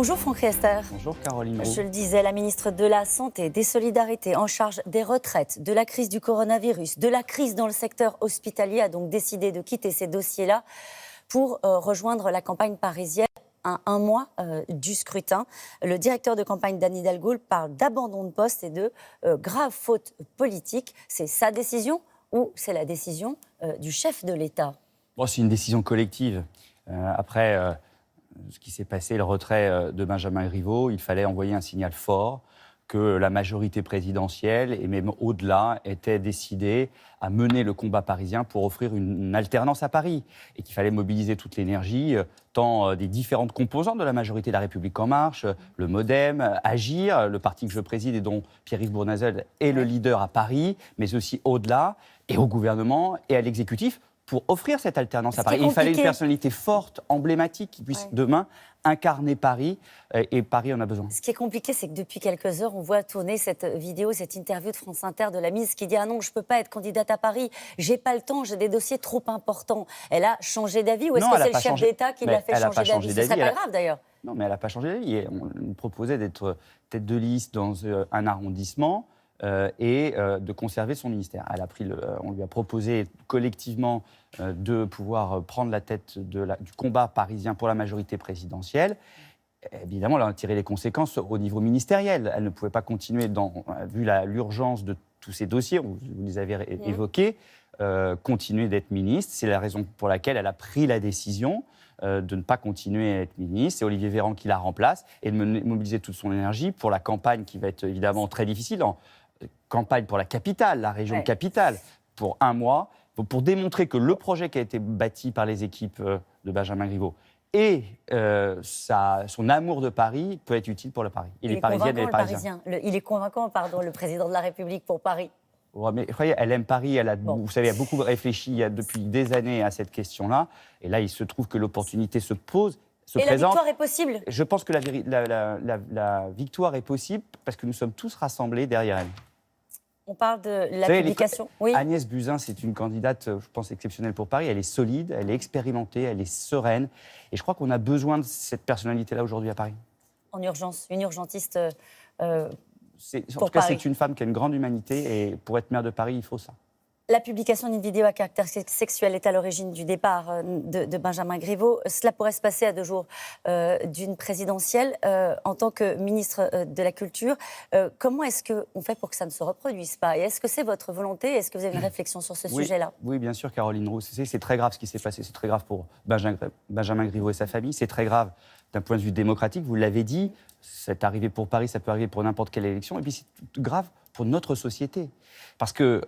Bonjour Franck Riester. Bonjour Caroline Roux. Je le disais, la ministre de la Santé, des Solidarités, en charge des retraites, de la crise du coronavirus, de la crise dans le secteur hospitalier, a donc décidé de quitter ces dossiers-là pour rejoindre la campagne parisienne à un mois du scrutin. Le directeur de campagne d'Anne Hidalgo parle d'abandon de poste et de graves fautes politiques. C'est sa décision ou c'est la décision du chef de l'État? Bon, c'est une décision collective. Après ce qui s'est passé, le retrait de Benjamin Griveaux, il fallait envoyer un signal fort que la majorité présidentielle, et même au-delà, était décidée à mener le combat parisien pour offrir une alternance à Paris. Et qu'il fallait mobiliser toute l'énergie, tant des différentes composantes de la majorité de La République En Marche, le MoDem, Agir, le parti que je préside et dont Pierre-Yves Bournazel est le leader à Paris, mais aussi au-delà, et au gouvernement et à l'exécutif, pour offrir cette alternance à Paris. Il fallait une personnalité forte, emblématique, qui puisse demain incarner Paris, et Paris en a besoin. Ce qui est compliqué, c'est que depuis quelques heures, on voit tourner cette vidéo, cette interview de France Inter de la ministre qui dit « Ah non, je ne peux pas être candidate à Paris, j'ai pas le temps, j'ai des dossiers trop importants ». Elle a changé d'avis ou est-ce que c'est le chef d'État qui l'a fait changer d'avis? Ce serait pas grave d'ailleurs. Non, mais elle n'a pas changé d'avis. On lui proposait d'être tête de liste dans un arrondissement, et de conserver son ministère. On lui a proposé collectivement de pouvoir prendre la tête du combat parisien pour la majorité présidentielle. Évidemment, elle a tiré les conséquences au niveau ministériel. Elle ne pouvait pas continuer, vu l'urgence de tous ces dossiers, vous les avez évoqués, continuer d'être ministre. C'est la raison pour laquelle elle a pris la décision de ne pas continuer à être ministre. C'est Olivier Véran qui la remplace et de mobiliser toute son énergie pour la campagne qui va être évidemment très difficile. Campagne pour la capitale, la région capitale, pour un mois, pour démontrer que le projet qui a été bâti par les équipes de Benjamin Griveaux et son amour de Paris peut être utile pour le Paris. Et les Parisiennes et les Parisiens. Il est convaincant, le président de la République pour Paris. Ouais, mais voyez, elle aime Paris, vous savez, elle a beaucoup réfléchi depuis des années à cette question-là. Et là, il se trouve que l'opportunité se pose. La victoire est possible? Je pense que la victoire est possible parce que nous sommes tous rassemblés derrière elle. On parle de la publication. Oui. Agnès Buzyn, c'est une candidate, je pense, exceptionnelle pour Paris. Elle est solide, elle est expérimentée, elle est sereine. Et je crois qu'on a besoin de cette personnalité-là aujourd'hui à Paris. En urgence, une urgentiste en tout cas, c'est une femme qui a une grande humanité. Et pour être maire de Paris, il faut ça. La publication d'une vidéo à caractère sexuel est à l'origine du départ de Benjamin Griveaux. Cela pourrait se passer à 2 jours d'une présidentielle. En tant que ministre de la Culture, comment est-ce qu'on fait pour que ça ne se reproduise pas? Et est-ce que c'est votre volonté? Est-ce que vous avez une réflexion sur ce sujet-là? Oui, bien sûr, Caroline Roux. C'est très grave ce qui s'est passé. C'est très grave pour Benjamin Griveaux et sa famille. C'est très grave d'un point de vue démocratique. Vous l'avez dit, c'est arrivé pour Paris, ça peut arriver pour n'importe quelle élection. Et puis c'est grave pour notre société. Parce que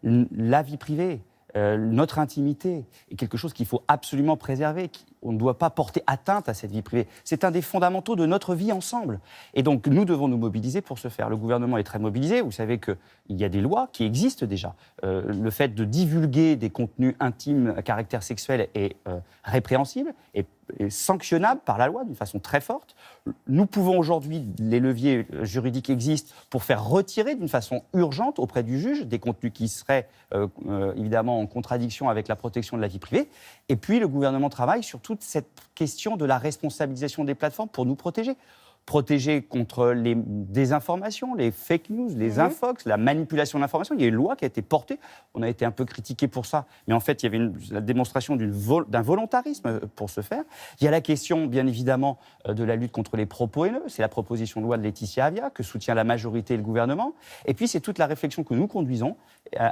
la vie privée, notre intimité est quelque chose qu'il faut absolument préserver. On ne doit pas porter atteinte à cette vie privée. C'est un des fondamentaux de notre vie ensemble. Et donc, nous devons nous mobiliser pour ce faire. Le gouvernement est très mobilisé. Vous savez qu'il y a des lois qui existent déjà. Le fait de divulguer des contenus intimes à caractère sexuel est répréhensible et sanctionnable par la loi d'une façon très forte. Nous pouvons aujourd'hui, les leviers juridiques existent pour faire retirer d'une façon urgente auprès du juge des contenus qui seraient évidemment en contradiction avec la protection de la vie privée. Et puis le gouvernement travaille sur toute cette question de la responsabilisation des plateformes pour nous protéger. Protéger contre les désinformations, les fake news, les infox, la manipulation de l'information. Il y a une loi qui a été portée. On a été un peu critiqué pour ça. Mais en fait, il y avait la démonstration d'un volontarisme pour ce faire. Il y a la question, bien évidemment, de la lutte contre les propos haineux. C'est la proposition de loi de Laetitia Avia que soutient la majorité et le gouvernement. Et puis, c'est toute la réflexion que nous conduisons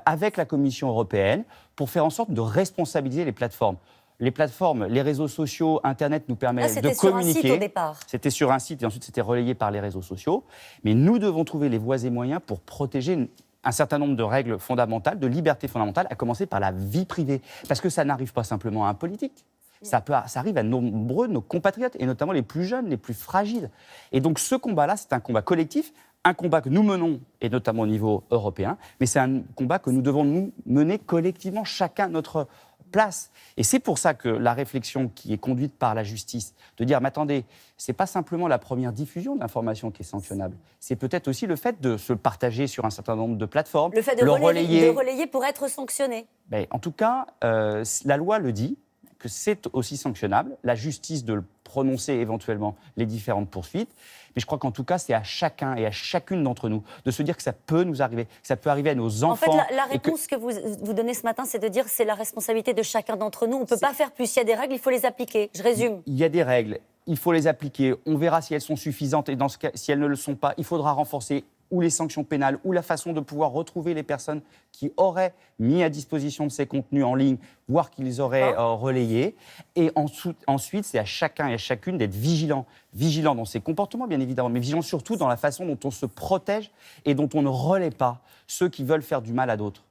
avec la Commission européenne pour faire en sorte de responsabiliser les plateformes. Les plateformes, les réseaux sociaux, Internet nous permettent de communiquer. C'était sur un site au départ. C'était sur un site et ensuite c'était relayé par les réseaux sociaux. Mais nous devons trouver les voies et moyens pour protéger un certain nombre de règles fondamentales, de libertés fondamentales, à commencer par la vie privée. Parce que ça n'arrive pas simplement à un politique. Ça arrive à nombreux de nos compatriotes, et notamment les plus jeunes, les plus fragiles. Et donc ce combat-là, c'est un combat collectif, un combat que nous menons, et notamment au niveau européen, mais c'est un combat que nous devons nous mener collectivement, chacun notre place. Et c'est pour ça que la réflexion qui est conduite par la justice, de dire, mais attendez, c'est pas simplement la première diffusion d'informations qui est sanctionnable, c'est peut-être aussi le fait de se partager sur un certain nombre de plateformes, le fait de relayer pour être sanctionné. Ben, en tout cas, la loi le dit, que c'est aussi sanctionnable, la justice de le prononcer éventuellement les différentes poursuites. Mais je crois qu'en tout cas, c'est à chacun et à chacune d'entre nous de se dire que ça peut nous arriver, que ça peut arriver à nos enfants. En fait, la réponse que vous donnez ce matin, c'est de dire que c'est la responsabilité de chacun d'entre nous. On ne peut pas faire plus. Il y a des règles, il faut les appliquer. Je résume. Il y a des règles, il faut les appliquer. On verra si elles sont suffisantes et dans ce cas, si elles ne le sont pas, il faudra renforcer ou les sanctions pénales, ou la façon de pouvoir retrouver les personnes qui auraient mis à disposition de ces contenus en ligne, voire qui les auraient relayés. Et ensuite, c'est à chacun et à chacune d'être vigilant dans ses comportements, bien évidemment, mais vigilant surtout dans la façon dont on se protège et dont on ne relaie pas ceux qui veulent faire du mal à d'autres.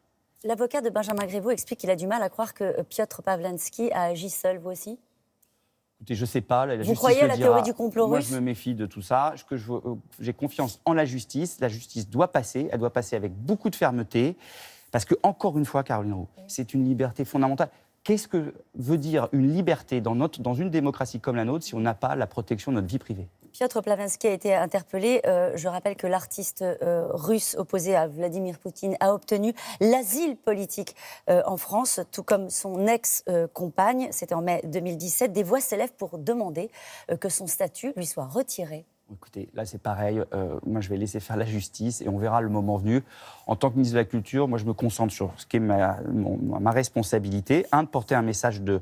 L'avocat de Benjamin Griveaux explique qu'il a du mal à croire que Piotr Pawlenski a agi seul, vous aussi ? Écoutez, je ne sais pas. Vous croyez à la théorie du complot russe ? Moi, je me méfie de tout ça. J'ai confiance en la justice. La justice doit passer. Elle doit passer avec beaucoup de fermeté. Parce que, encore une fois, Caroline Roux, c'est une liberté fondamentale. Qu'est-ce que veut dire une liberté dans une démocratie comme la nôtre si on n'a pas la protection de notre vie privée ? Piotr Pawlenski a été interpellé. Je rappelle que l'artiste russe opposé à Vladimir Poutine a obtenu l'asile politique en France, tout comme son ex-compagne. C'était en mai 2017. Des voix s'élèvent pour demander que son statut lui soit retiré. Écoutez, là c'est pareil, moi je vais laisser faire la justice et on verra le moment venu. En tant que ministre de la Culture, moi je me concentre sur ce qui est ma responsabilité. Un, de porter un message de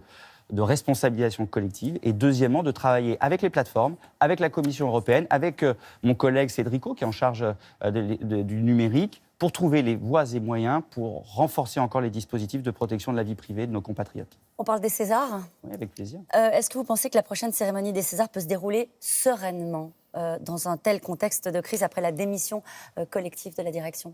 responsabilisation collective et deuxièmement, de travailler avec les plateformes, avec la Commission européenne, avec mon collègue Cédrico qui est en charge du numérique pour trouver les voies et moyens pour renforcer encore les dispositifs de protection de la vie privée de nos compatriotes. On parle des Césars ? Oui, avec plaisir. Est-ce que vous pensez que la prochaine cérémonie des Césars peut se dérouler sereinement dans un tel contexte de crise après la démission collective de la direction ?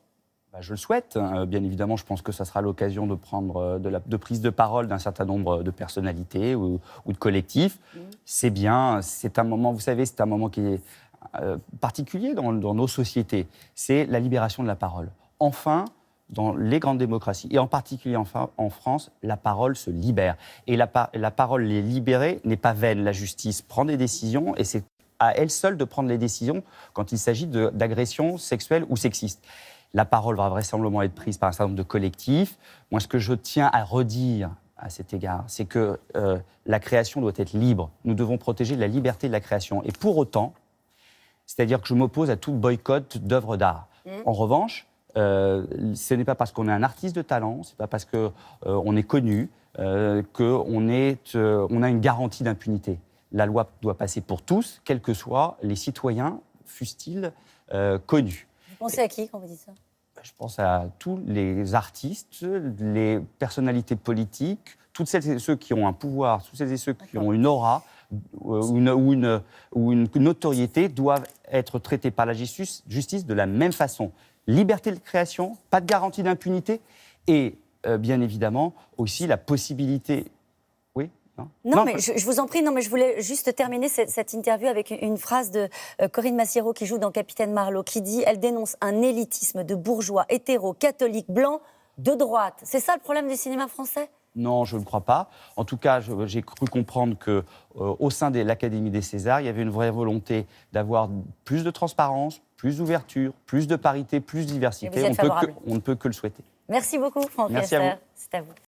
Je le souhaite. Bien évidemment, je pense que ça sera l'occasion de prendre de prise de parole d'un certain nombre de personnalités ou de collectifs. C'est bien, c'est un moment, vous savez, c'est un moment qui est particulier dans nos sociétés. C'est la libération de la parole. Enfin, dans les grandes démocraties, et en particulier enfin, en France, la parole se libère. Et la parole libérée n'est pas vaine. La justice prend des décisions et c'est à elle seule de prendre les décisions quand il s'agit d'agressions sexuelles ou sexistes. La parole va vraisemblablement être prise par un certain nombre de collectifs. Moi, ce que je tiens à redire à cet égard, c'est que la création doit être libre. Nous devons protéger la liberté de la création. Et pour autant, c'est-à-dire que je m'oppose à tout boycott d'œuvres d'art. En revanche, ce n'est pas parce qu'on est un artiste de talent, ce n'est pas parce qu'on est connu qu'on a une garantie d'impunité. La loi doit passer pour tous, quels que soient les citoyens, fussent-ils connus. Vous pensez à qui quand vous dites ça ? Je pense à tous les artistes, les personnalités politiques, toutes celles et ceux qui ont un pouvoir, toutes celles et ceux qui ont une aura ou une notoriété doivent être traités par la justice de la même façon. Liberté de création, pas de garantie d'impunité et bien évidemment aussi la possibilité... Oui ? Non, mais je vous en prie, je voulais juste terminer cette interview avec une phrase de Corinne Massiero qui joue dans Capitaine Marlowe, qui dit « Elle dénonce un élitisme de bourgeois, hétéros, catholiques, blancs, de droite ». C'est ça le problème du cinéma français ? Non, je ne crois pas. En tout cas, j'ai cru comprendre qu'au sein de l'Académie des Césars, il y avait une vraie volonté d'avoir plus de transparence, plus d'ouverture, plus de parité, plus de diversité. On ne peut que le souhaiter. Merci beaucoup, Franck Riester. C'est à vous.